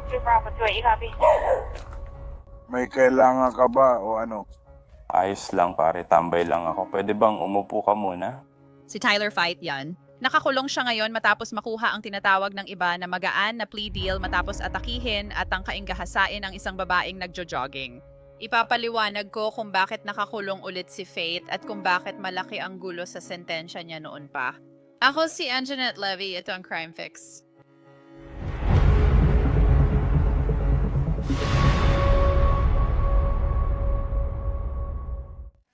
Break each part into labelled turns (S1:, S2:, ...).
S1: 2 Bravo 2, you copy?
S2: May kailangan ka ba o ano?
S3: Ayos lang pare, tambay lang ako. Pwede bang umupo ka muna?
S4: Si Tyler Fight yan. Nakakulong siya ngayon matapos makuha ang tinatawag ng iba na magaan na plea deal matapos atakihin at tangkaing gahasain ang isang babaeng nagjo-jogging. Ipapaliwanag ko kung bakit nakakulong ulit si Faith at kung bakit malaki ang gulo sa sentensya niya noon pa. Ako si Anjanette Levy, ito ang Crime Fix.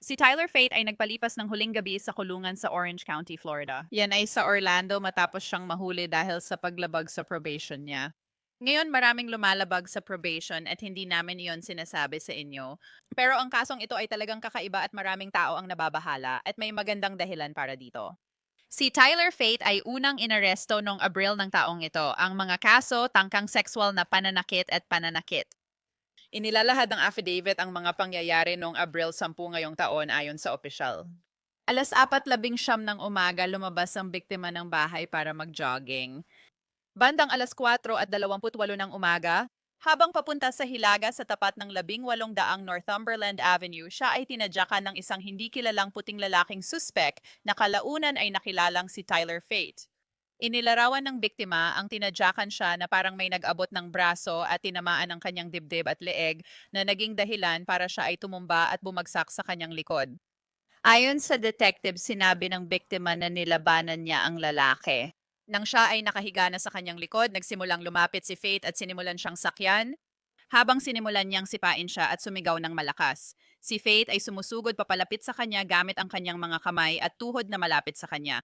S4: Si Tyler Fate ay nagpalipas ng huling gabi sa kulungan sa Orange County, Florida. Yan ay sa Orlando matapos siyang mahuli dahil sa paglabag sa probation niya. Ngayon maraming lumalabag sa probation at hindi namin iyon sinasabi sa inyo. Pero ang kasong ito ay talagang kakaiba at maraming tao ang nababahala at may magandang dahilan para dito. Si Tyler Fate ay unang inaresto noong Abril ng taong ito. Ang mga kaso, tangkang sexual na pananakit at pananakit. Inilalahad ng affidavit ang mga pangyayari noong Abril 10 ngayong taon ayon sa opisyal. Alas 4:19 ng umaga lumabas ang biktima ng bahay para mag-jogging. Bandang alas 4:28 ng umaga, habang papunta sa Hilaga sa tapat ng 1800 Northumberland Avenue, siya ay tinadyakan ng isang hindi kilalang puting lalaking suspek na kalaunan ay nakilalang si Tyler Fate. Inilarawan ng biktima ang tinadyakan siya na parang may nag-abot ng braso at tinamaan ang kanyang dibdib at leeg na naging dahilan para siya ay tumumba at bumagsak sa kanyang likod. Ayon sa detective, sinabi ng biktima na nilabanan niya ang lalaki. Nang siya ay nakahiga na sa kanyang likod, nagsimulang lumapit si Faith at sinimulan siyang sakyan. Habang sinimulan niyang sipain siya at sumigaw ng malakas. Si Faith ay sumusugod papalapit sa kanya gamit ang kanyang mga kamay at tuhod na malapit sa kanya.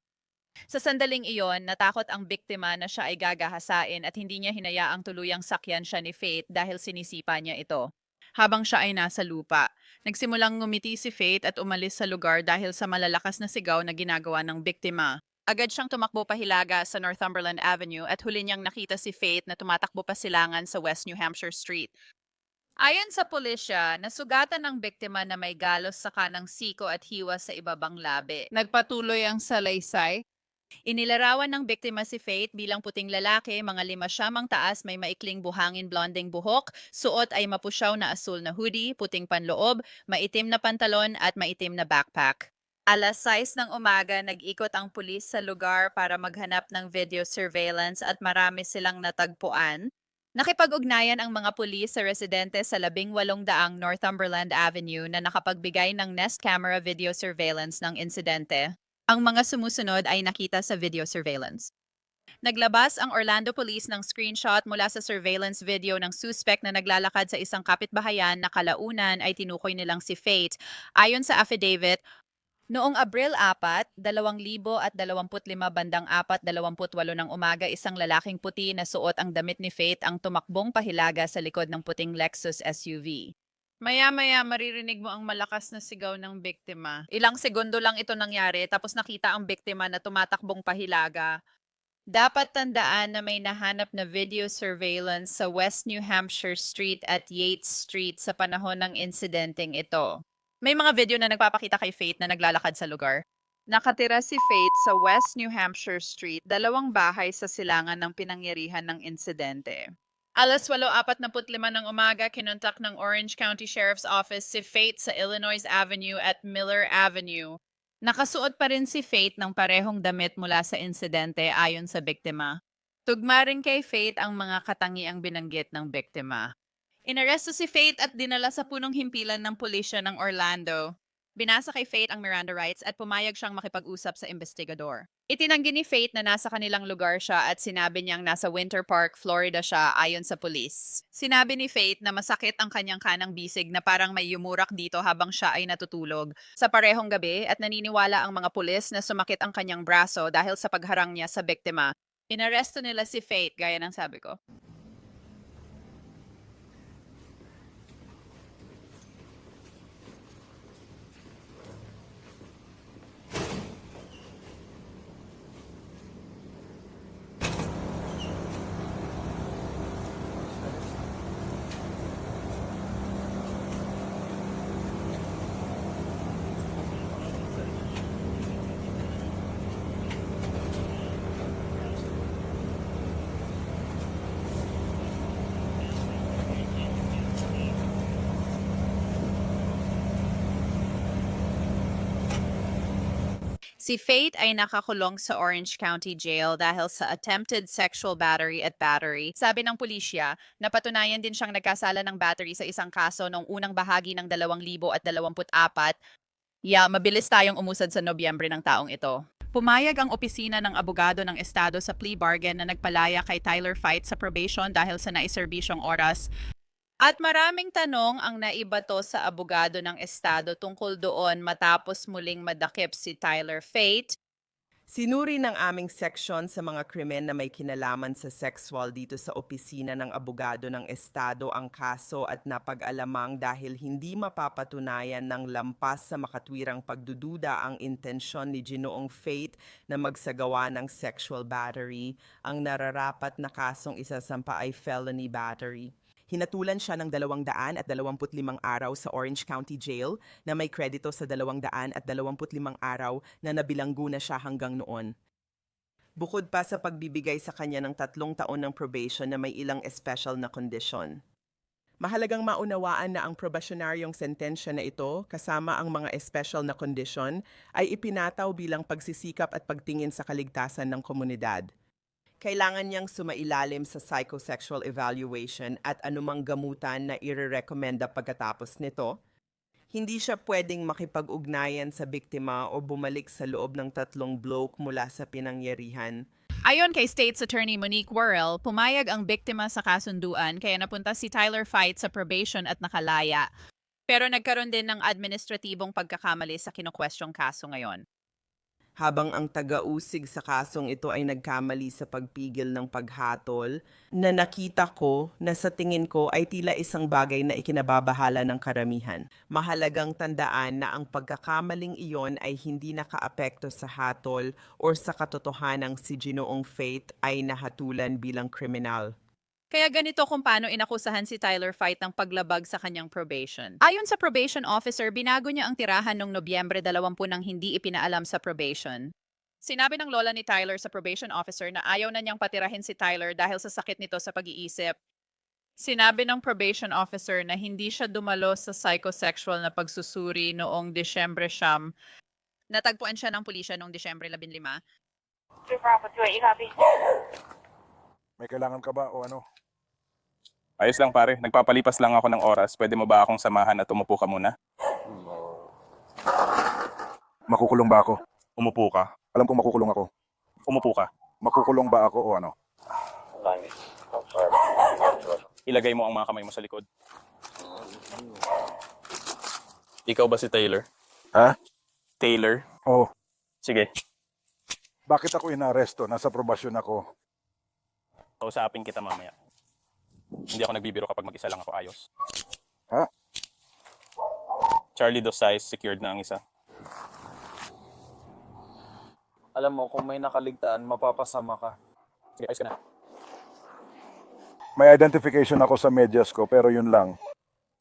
S4: Sa sandaling iyon, natakot ang biktima na siya ay gagahasain at hindi niya hinayaang tuluyang sakyan siya ni Faith dahil sinisipa niya ito. Habang siya ay nasa lupa, nagsimulang ngumiti si Faith at umalis sa lugar dahil sa malalakas na sigaw na ginagawa ng biktima. Agad siyang tumakbo pahilaga sa Northumberland Avenue at huli niyang nakita si Faith na tumatakbo pa silangan sa West New Hampshire Street. Ayon sa pulisya, nasugatan ng biktima na may galos sa kanang siko at hiwa sa ibabang labi. Nagpatuloy ang salaysay. Inilarawan ng biktima si Faith bilang puting lalaki, mga 5 siyam ang taas, may maikling buhangin blonding buhok, suot ay mapusyaw na asul na hoodie, puting panloob, maitim na pantalon at maitim na backpack. Alas 6 ng umaga, nag-ikot ang pulis sa lugar para maghanap ng video surveillance at marami silang natagpuan. Nakipag-ugnayan ang mga pulis sa residente sa 1800 Northumberland Avenue na nakapagbigay ng Nest camera video surveillance ng insidente. Ang mga sumusunod ay nakita sa video surveillance. Naglabas ang Orlando Police ng screenshot mula sa surveillance video ng suspect na naglalakad sa isang kapitbahayan na kalaunan ay tinukoy nilang si Faith. Ayon sa affidavit, noong Abril 4, 2025 bandang 4:28 ng umaga, isang lalaking puti na suot ang damit ni Faith ang tumakbong pahilaga sa likod ng puting Lexus SUV. Maya-maya maririnig mo ang malakas na sigaw ng biktima. Ilang segundo lang ito nangyari tapos nakita ang biktima na tumatakbong pahilaga. Dapat tandaan na may nahanap na video surveillance sa West New Hampshire Street at Yates Street sa panahon ng insidenteng ito. May mga video na nagpapakita kay Faith na naglalakad sa lugar. Nakatira si Faith sa West New Hampshire Street, 2 bahay sa silangan ng pinangyarihan ng insidente. Alas 8:45 ng umaga, kinontak ng Orange County Sheriff's Office si Faith sa Illinois Avenue at Miller Avenue. Nakasuot pa rin si Faith ng parehong damit mula sa insidente ayon sa biktima. Tugma rin kay Faith ang mga katangiang binanggit ng biktima. Inaresto si Faith at dinala sa punong himpilan ng pulisya ng Orlando. Binasa kay Faith ang Miranda rights at pumayag siyang makipag-usap sa investigador. Itinanggi ni Faith na nasa kanilang lugar siya at sinabi niyang nasa Winter Park, Florida siya ayon sa pulis. Sinabi ni Faith na masakit ang kanyang kanang bisig na parang may yumurak dito habang siya ay natutulog. Sa parehong gabi at naniniwala ang mga pulis na sumakit ang kanyang braso dahil sa pagharang niya sa biktima. Inaresto nila si Faith gaya ng sabi ko. Si Faith ay nakakulong sa Orange County Jail dahil sa attempted sexual battery at battery. Sabi ng pulisya, napatunayan din siyang nagkasala ng battery sa isang kaso noong unang bahagi ng 2024. Mabilis tayong umusad sa Nobyembre ng taong ito. Pumayag ang opisina ng abogado ng estado sa plea bargain na nagpalaya kay Tyler Fight sa probation dahil sa naiserbisyong oras. At maraming tanong ang naibato sa abogado ng estado tungkol doon matapos muling madakip si Tyler Fate.
S1: Sinuri ng aming seksyon sa mga krimen na may kinalaman sa sexual dito sa opisina ng abogado ng estado ang kaso at napag-alamang dahil hindi mapapatunayan ng lampas sa makatwirang pagdududa ang intensyon ni Ginoong Faith na magsagawa ng sexual battery, ang nararapat na kasong isasampa ay felony battery. Hinatulan siya ng 225 araw sa Orange County Jail na may kredito sa 225 araw na nabilanggo na siya hanggang noon. Bukod pa sa pagbibigay sa kanya ng 3 taon ng probation na may ilang special na kondisyon. Mahalagang maunawaan na ang probationaryong sentensya na ito, kasama ang mga special na kondisyon, ay ipinataw bilang pagsisikap at pagtingin sa kaligtasan ng komunidad. Kailangan niyang sumailalim sa psychosexual evaluation at anumang gamutan na irerekomenda pagkatapos nito. Hindi siya pwedeng makipag-ugnayan sa biktima o bumalik sa loob ng 3 bloke mula sa pinangyarihan.
S4: Ayon kay State's Attorney Monique Worrell, pumayag ang biktima sa kasunduan kaya napunta si Tyler Fight sa probation at nakalaya. Pero nagkaroon din ng administratibong pagkakamali sa kinukwestiyong kaso ngayon.
S1: Habang ang taga-usig sa kasong ito ay nagkamali sa pagpigil ng paghatol, na nakita ko na sa tingin ko ay tila isang bagay na ikinababahala ng karamihan. Mahalagang tandaan na ang pagkakamaling iyon ay hindi nakaapekto sa hatol o sa katotohanang si Ginoong Faith ay nahatulan bilang kriminal.
S4: Kaya ganito kung paano inakusahan si Tyler Fight ng paglabag sa kanyang probation. Ayon sa probation officer, binago niya ang tirahan noong Nobyembre 20 nang hindi ipinaalam sa probation. Sinabi ng lola ni Tyler sa probation officer na ayaw na niyang patirahin si Tyler dahil sa sakit nito sa pag-iisip. Sinabi ng probation officer na hindi siya dumalo sa psychosexual na pagsusuri noong Disyembre 9. Natagpuan siya ng pulisya noong Disyembre 15.
S2: May kailangan ka ba o ano?
S3: Ayos lang pare, nagpapalipas lang ako ng oras. Pwede mo ba akong samahan at umupo ka muna?
S2: Makukulong ba ako?
S3: Umupo ka.
S2: Alam kong makukulong ako.
S3: Umupo ka.
S2: Makukulong ba ako o ano?
S3: Ilagay mo ang mga kamay mo sa likod. Ikaw ba si Taylor?
S2: Ha?
S3: Taylor?
S2: Oh,
S3: Sige,
S2: bakit ako inaaresto? Nasa probasyon ako.
S3: kausapin kita mamaya. Hindi ako nagbibiro kapag mag-isa lang ako, ayos.
S2: Ha?
S3: Charlie Dos Sais, secured na ang isa.
S5: Alam mo, kung may nakaligtaan, mapapasama ka.
S3: Sige, ayos ka na.
S2: May identification ako sa medyas ko pero yun lang.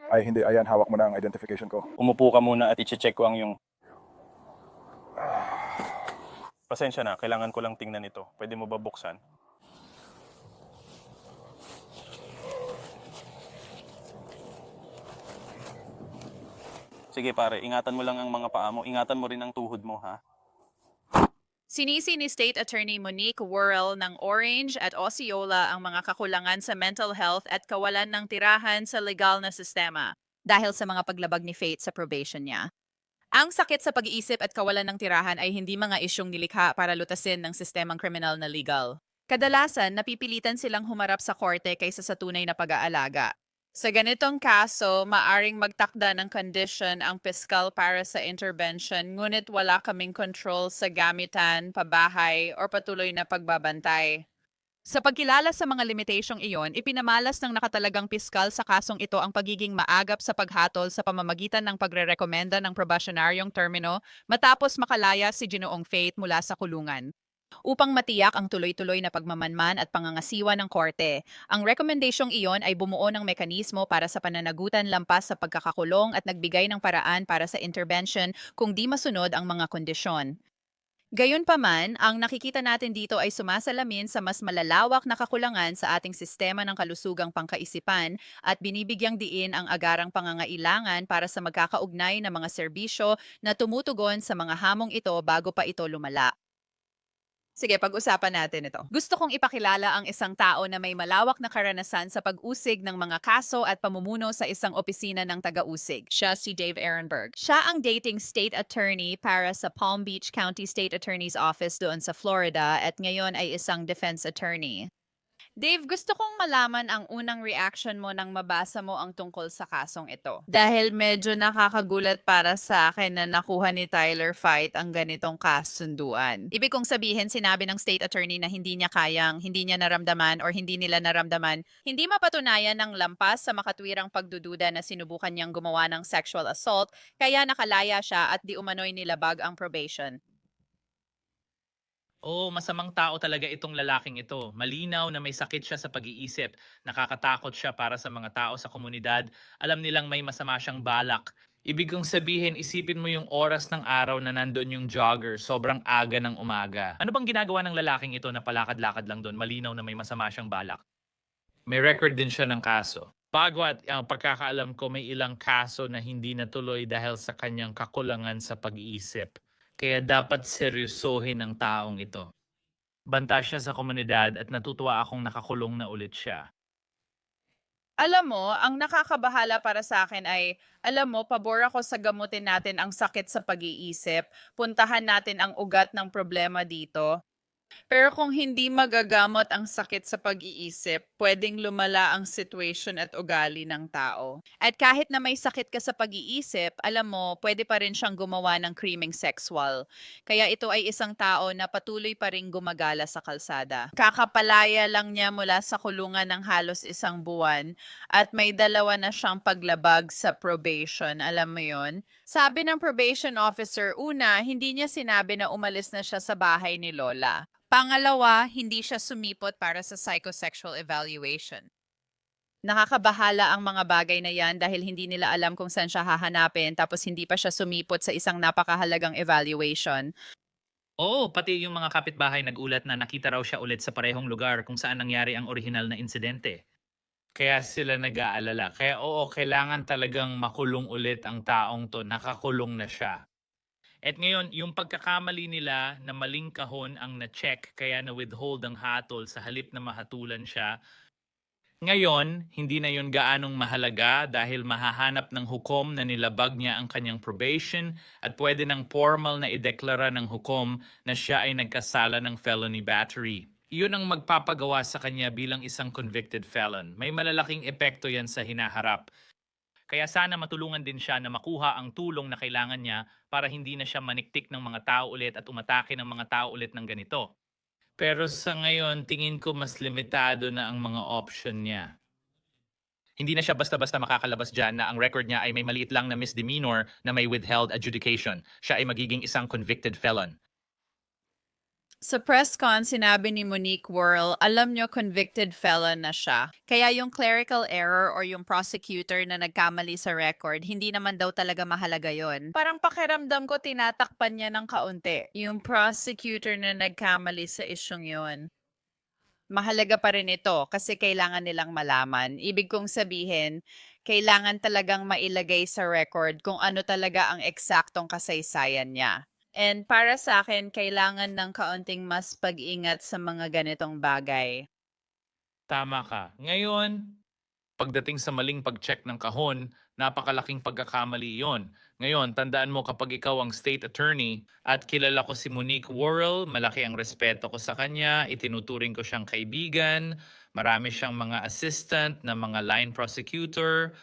S2: Ay hindi, ayan, hawak mo na ang identification ko.
S3: Umupo ka muna at i-check ko ang yung... Pasensya na, kailangan ko lang tingnan ito. Pwede mo ba buksan? Sige pare, ingatan mo lang ang mga paa mo. Ingatan mo rin ang tuhod mo, ha?
S4: Sinisi ni State Attorney Monique Worrell ng Orange at Osceola ang mga kakulangan sa mental health at kawalan ng tirahan sa legal na sistema dahil sa mga paglabag ni Faith sa probation niya. Ang sakit sa pag-iisip at kawalan ng tirahan ay hindi mga isyong nilikha para lutasin ng sistemang kriminal na legal. Kadalasan, napipilitan silang humarap sa korte kaysa sa tunay na pag-aalaga. Sa ganitong kaso, maaring magtakda ng condition ang piskal para sa intervention ngunit wala kaming control sa gamitan, pabahay, o patuloy na pagbabantay. Sa pagkilala sa mga limitasyong iyon, ipinamalas ng nakatalagang piskal sa kasong ito ang pagiging maagap sa paghatol sa pamamagitan ng pagrerekomenda ng probationaryong termino matapos makalaya si Ginoong Faith mula sa kulungan. Upang matiyak ang tuloy-tuloy na pagmamanman at pangangasiwa ng korte, ang rekomendasyong iyon ay bumuo ng mekanismo para sa pananagutan lampas sa pagkakakulong at nagbigay ng paraan para sa intervention kung di masunod ang mga kondisyon. Gayunpaman, ang nakikita natin dito ay sumasalamin sa mas malalawak na kakulangan sa ating sistema ng kalusugang pangkaisipan at binibigyang diin ang agarang pangangailangan para sa magkakaugnay na mga serbisyo na tumutugon sa mga hamong ito bago pa ito lumala. Sige, pag-usapan natin ito. Gusto kong ipakilala ang isang tao na may malawak na karanasan sa pag-usig ng mga kaso at pamumuno sa isang opisina ng taga-usig. Siya si Dave Ehrenberg. Siya ang dating state attorney para sa Palm Beach County State Attorney's Office doon sa Florida at ngayon ay isang defense attorney. Dave, gusto kong malaman ang unang reaction mo nang mabasa mo ang tungkol sa kasong ito. Dahil medyo nakakagulat para sa akin na nakuha ni Tyler Fight ang ganitong kasunduan. Ibig kong sabihin, sinabi ng state attorney na hindi niya naramdaman or hindi nila naramdaman, hindi mapatunayan ng lampas sa makatwirang pagdududa na sinubukan niyang gumawa ng sexual assault, kaya nakalaya siya at di umano'y nilabag ang probation.
S6: Oo, masamang tao talaga itong lalaking ito. Malinaw na may sakit siya sa pag-iisip. Nakakatakot siya para sa mga tao sa komunidad. Alam nilang may masama siyang balak. Ibig kong sabihin, isipin mo yung oras ng araw na nandoon yung jogger. Sobrang aga ng umaga. Ano bang ginagawa ng lalaking ito na palakad-lakad lang doon? Malinaw na may masama siyang balak. May record din siya ng kaso. Pagwat, ang pagkakaalam ko, may ilang kaso na hindi natuloy dahil sa kanyang kakulangan sa pag-iisip. Kaya dapat seryosohin ng taong ito. Banta siya sa komunidad at natutuwa akong nakakulong na ulit siya.
S4: Alam mo, ang nakakabahala para sa akin ay, pabor ako sa gamutin natin ang sakit sa pag-iisip. Puntahan natin ang ugat ng problema dito. Pero kung hindi magagamot ang sakit sa pag-iisip, pwedeng lumala ang situation at ugali ng tao. At kahit na may sakit ka sa pag-iisip, alam mo, pwede pa rin siyang gumawa ng krimeng sexual. Kaya ito ay isang tao na patuloy pa rin gumagala sa kalsada. Kakapalaya lang niya mula sa kulungan ng halos 1 buwan at may 2 na siyang paglabag sa probation. Alam mo yon? Sabi ng probation officer, una, hindi niya sinabi na umalis na siya sa bahay ni Lola. Pangalawa, hindi siya sumipot para sa psychosexual evaluation. Nakakabahala ang mga bagay na yan dahil hindi nila alam kung saan siya hahanapin tapos hindi pa siya sumipot sa isang napakahalagang evaluation.
S6: Oo, pati yung mga kapitbahay nagulat na nakita raw siya ulit sa parehong lugar kung saan nangyari ang orihinal na insidente. Kaya sila nag-aalala. Kaya oo, kailangan talagang makulong ulit ang taong to. Nakakulong na siya. At ngayon, yung pagkakamali nila na maling kahon ang na-check kaya na-withhold ang hatol sa halip na mahatulan siya. Ngayon, hindi na yun gaanong mahalaga dahil mahahanap ng hukom na nilabag niya ang kanyang probation at pwede ng formal na ideklara ng hukom na siya ay nagkasala ng felony battery. Iyon ang magpapagawa sa kanya bilang isang convicted felon. May malalaking epekto yan sa hinaharap. Kaya sana matulungan din siya na makuha ang tulong na kailangan niya para hindi na siya maniktik ng mga tao ulit at umatake ng mga tao ulit ng ganito. Pero sa ngayon, tingin ko mas limitado na ang mga option niya. Hindi na siya basta-basta makakalabas dyan na ang record niya ay may maliit lang na misdemeanor na may withheld adjudication. Siya ay magiging isang convicted felon.
S4: Sa press con, sinabi ni Monique Worrell, alam nyo convicted felon na siya. Kaya yung clerical error or yung prosecutor na nagkamali sa record, hindi naman daw talaga mahalaga yon. Parang pakiramdam ko tinatakpan niya ng kaunti. Yung prosecutor na nagkamali sa isyong yon. Mahalaga pa rin ito kasi kailangan nilang malaman. Ibig kong sabihin, kailangan talagang mailagay sa record kung ano talaga ang eksaktong kasaysayan niya. And para sa akin, kailangan ng kaunting mas pag-ingat sa mga ganitong bagay.
S6: Tama ka. Ngayon, pagdating sa maling pag-check ng kahon, napakalaking pagkakamali yon. Ngayon, tandaan mo kapag ikaw ang state attorney at kilala ko si Monique Worrell, malaki ang respeto ko sa kanya, itinuturing ko siyang kaibigan, marami siyang mga assistant na mga line prosecutor.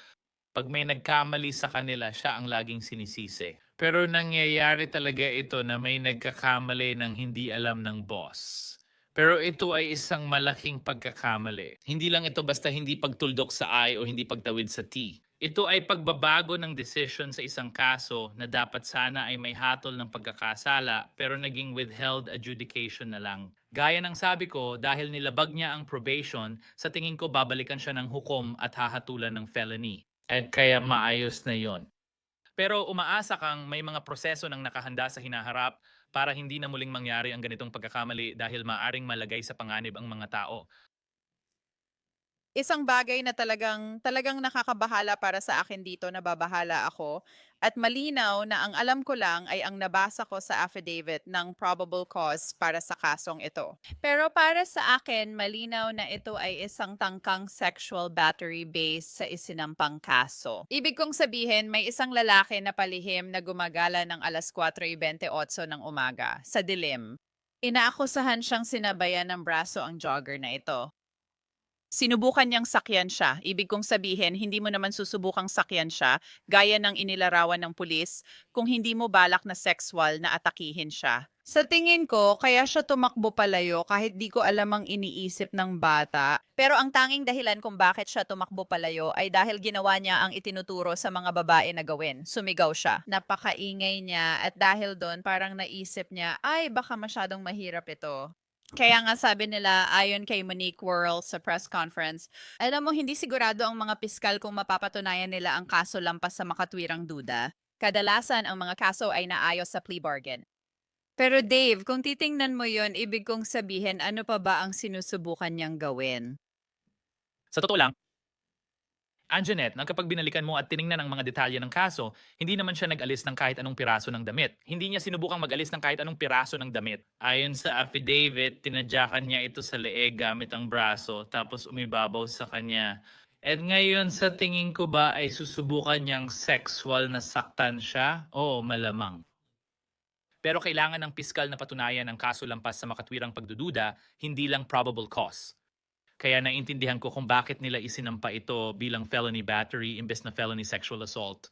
S6: Pag may nagkamali sa kanila, siya ang laging sinisisi. Pero nangyayari talaga ito na may nagkakamali ng hindi alam ng boss. Pero ito ay isang malaking pagkakamali. Hindi lang ito basta hindi pagtuldok sa I o hindi pagtawid sa T. Ito ay pagbabago ng decision sa isang kaso na dapat sana ay may hatol ng pagkakasala pero naging withheld adjudication na lang. Gaya ng sabi ko, dahil nilabag niya ang probation, sa tingin ko babalikan siya ng hukom at hahatulan ng felony. At kaya maayos na yon. Pero umaasa kang may mga proseso ng nakahanda sa hinaharap para hindi na muling mangyari ang ganitong pagkakamali dahil maaring malagay sa panganib ang mga tao.
S4: Isang bagay na talagang nakakabahala para sa akin dito, nababahala ako. At malinaw na ang alam ko lang ay ang nabasa ko sa affidavit ng probable cause para sa kasong ito. Pero para sa akin, malinaw na ito ay isang tangkang sexual battery based sa isinampang kaso. Ibig kong sabihin, may isang lalaki na palihim na gumagala ng alas 4:28 ng umaga, sa dilim. Inaakusahan siyang sinabayan ng braso ang jogger na ito. Sinubukan niyang sakyan siya. Ibig kong sabihin, hindi mo naman susubukang sakyan siya, gaya ng inilarawan ng pulis, kung hindi mo balak na sexual na atakihin siya. Sa tingin ko, kaya siya tumakbo palayo kahit di ko alam ang iniisip ng bata. Pero ang tanging dahilan kung bakit siya tumakbo palayo ay dahil ginawa niya ang itinuturo sa mga babae na gawin. Sumigaw siya. Napakaingay niya at dahil doon parang naisip niya, ay baka masyadong mahirap ito. Kaya nga sabi nila, ayon kay Monique Worrell sa press conference, alam mo, hindi sigurado ang mga piskal kung mapapatunayan nila ang kaso lampas sa makatwirang duda. Kadalasan, ang mga kaso ay naayos sa plea bargain. Pero Dave, kung titingnan mo yon, ibig kong sabihin, ano pa ba ang sinusubukan niyang gawin?
S6: Sa totoo lang, Anjanette, kapag binalikan mo at tiningnan ang mga detalye ng kaso, hindi naman siya nag-alis ng kahit anong piraso ng damit. Hindi niya sinubukang mag-alis ng kahit anong piraso ng damit. Ayon sa affidavit, tinadyakan niya ito sa leeg gamit ang braso tapos umibabaw sa kanya. At ngayon, sa tingin ko ba ay susubukan niyang sexual na saktan siya? Oo, malamang. Pero kailangan ng piskal na patunayan ang kaso lampas sa makatwirang pagdududa, hindi lang probable cause. Kaya naintindihan ko kung bakit nila isinampa ito bilang felony battery imbes na felony sexual assault.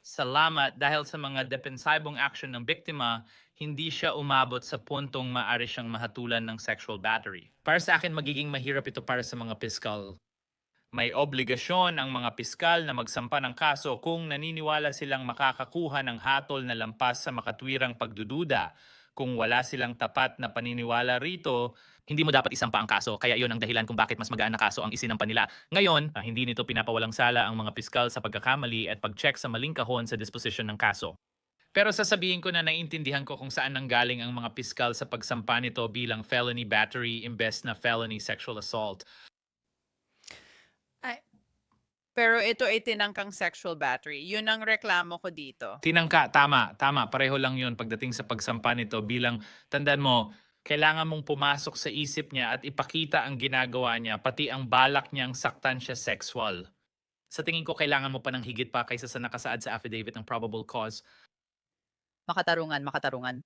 S6: Salamat dahil sa mga defensibong action ng biktima, hindi siya umabot sa puntong maaari siyang mahatulan ng sexual battery. Para sa akin, magiging mahirap ito para sa mga piskal. May obligasyon ang mga piskal na magsampa ng kaso kung naniniwala silang makakakuha ng hatol na lampas sa makatwirang pagdududa. Kung wala silang tapat na paniniwala rito, hindi mo dapat isampa ang kaso. Kaya iyon ang dahilan kung bakit mas magaan na kaso ang isinampa nila. Ngayon, hindi nito pinapawalang sala ang mga piskal sa pagkakamali at pag-check sa maling kahon sa disposition ng kaso. Pero sasabihin ko na naiintindihan ko kung saan nanggaling ang mga piskal sa pagsampa nito bilang felony battery imbes na felony sexual assault.
S4: Pero ito ay tinangkang sexual battery. Yun ang reklamo ko dito.
S6: Tinangka, tama. Pareho lang yun pagdating sa pagsampa nito bilang, tandaan mo, kailangan mong pumasok sa isip niya at ipakita ang ginagawa niya, pati ang balak niyang saktan siya sexual. Sa tingin ko, kailangan mo pa ng higit pa kaysa sa nakasaad sa affidavit ng probable cause.
S4: Makatarungan.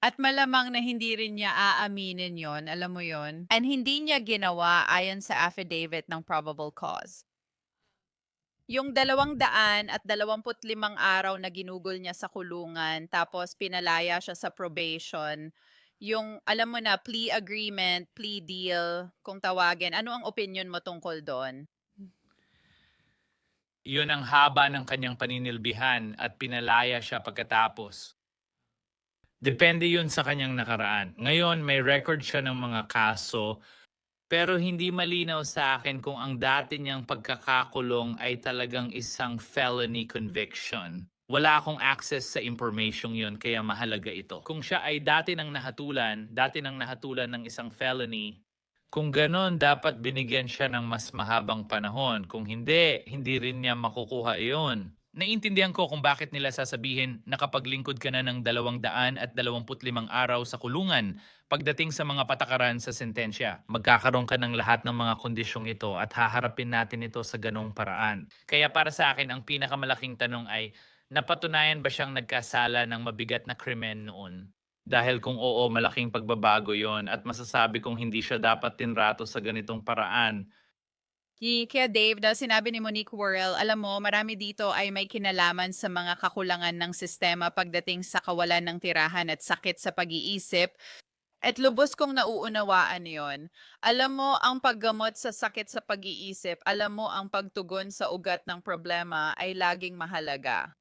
S4: At malamang na hindi rin niya aaminin yon, alam mo yon. And hindi niya ginawa ayon sa affidavit ng probable cause. Yung 225 araw na ginugol niya sa kulungan, tapos pinalaya siya sa probation, yung alam mo na, plea agreement, plea deal, kung tawagin, ano ang opinion mo tungkol doon?
S6: Yun ang haba ng kanyang paninilbihan at pinalaya siya pagkatapos. Depende yun sa kanyang nakaraan. Ngayon, may record siya ng mga kaso, pero hindi malinaw sa akin kung ang dati niyang pagkakakulong ay talagang isang felony conviction. Wala akong access sa information yun, kaya mahalaga ito. Kung siya ay dati nang nahatulan ng isang felony, kung ganon, dapat binigyan siya ng mas mahabang panahon. Kung hindi, hindi rin niya makukuha iyon. Naiintindihan ko kung bakit nila sasabihin nakapaglingkod ka na ng 225 araw sa kulungan pagdating sa mga patakaran sa sentensya. Magkakaroon ka ng lahat ng mga kondisyong ito at haharapin natin ito sa ganong paraan. Kaya para sa akin, ang pinakamalaking tanong ay, napatunayan ba siyang nagkasala ng mabigat na krimen noon? Dahil kung oo, malaking pagbabago yon at masasabi kong hindi siya dapat tinrato sa ganitong paraan.
S4: Kaya Dave, dahil sinabi ni Monique Worrell, alam mo, marami dito ay may kinalaman sa mga kakulangan ng sistema pagdating sa kawalan ng tirahan at sakit sa pag-iisip. At lubos kong nauunawaan yon. Alam mo, ang paggamot sa sakit sa pag-iisip, alam mo, ang pagtugon sa ugat ng problema ay laging mahalaga.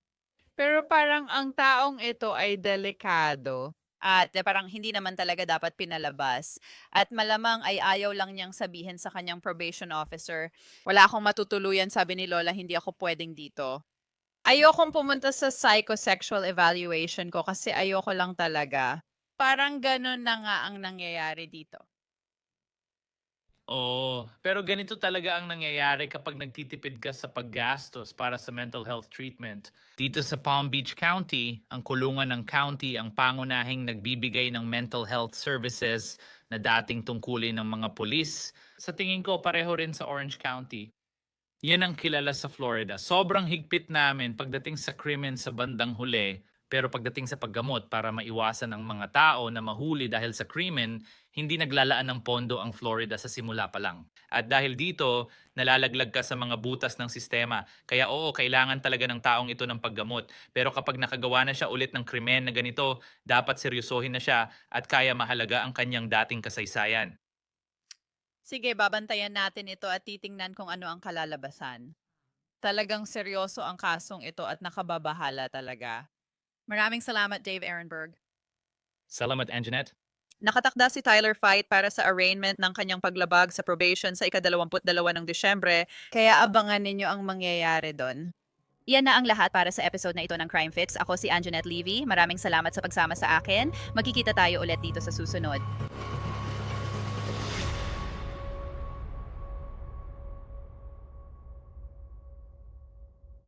S4: Pero parang ang taong ito ay delikado. At parang hindi naman talaga dapat pinalabas. At malamang ay ayaw lang niyang sabihin sa kanyang probation officer, wala akong matutuluyan, sabi ni Lola, hindi ako pwedeng dito. Ayokong pumunta sa psychosexual evaluation ko kasi ayoko lang talaga. Parang ganun na nga ang nangyayari dito.
S6: Oo, pero ganito talaga ang nangyayari kapag nagtitipid ka sa paggastos para sa mental health treatment. Dito sa Palm Beach County, ang kulungan ng county ang pangunahing nagbibigay ng mental health services na dating tungkulin ng mga pulis. Sa tingin ko, pareho rin sa Orange County. Yan ang kilala sa Florida. Sobrang higpit namin pagdating sa krimen sa bandang huli, pero pagdating sa paggamot para maiwasan ang mga tao na mahuli dahil sa krimen, hindi naglalaan ng pondo ang Florida sa simula pa lang. At dahil dito, nalalaglag ka sa mga butas ng sistema. Kaya oo, kailangan talaga ng taong ito ng paggamot. Pero kapag nakagawa na siya ulit ng krimen na ganito, dapat seryosohin na siya at kaya mahalaga ang kanyang dating kasaysayan.
S4: Sige, babantayan natin ito at titingnan kung ano ang kalalabasan. Talagang seryoso ang kasong ito at nakababahala talaga. Maraming salamat, Dave Ehrenberg.
S6: Salamat, Anjanette.
S4: Nakatakda si Tyler Fight para sa arraignment ng kanyang paglabag sa probation sa ika-22 ng Disyembre, kaya abangan ninyo ang mangyayari doon.
S7: Yan na ang lahat para sa episode na ito ng Crime Fix. Ako si Anjanette Levy. Maraming salamat sa pagsama sa akin. Magkikita tayo ulit dito sa susunod.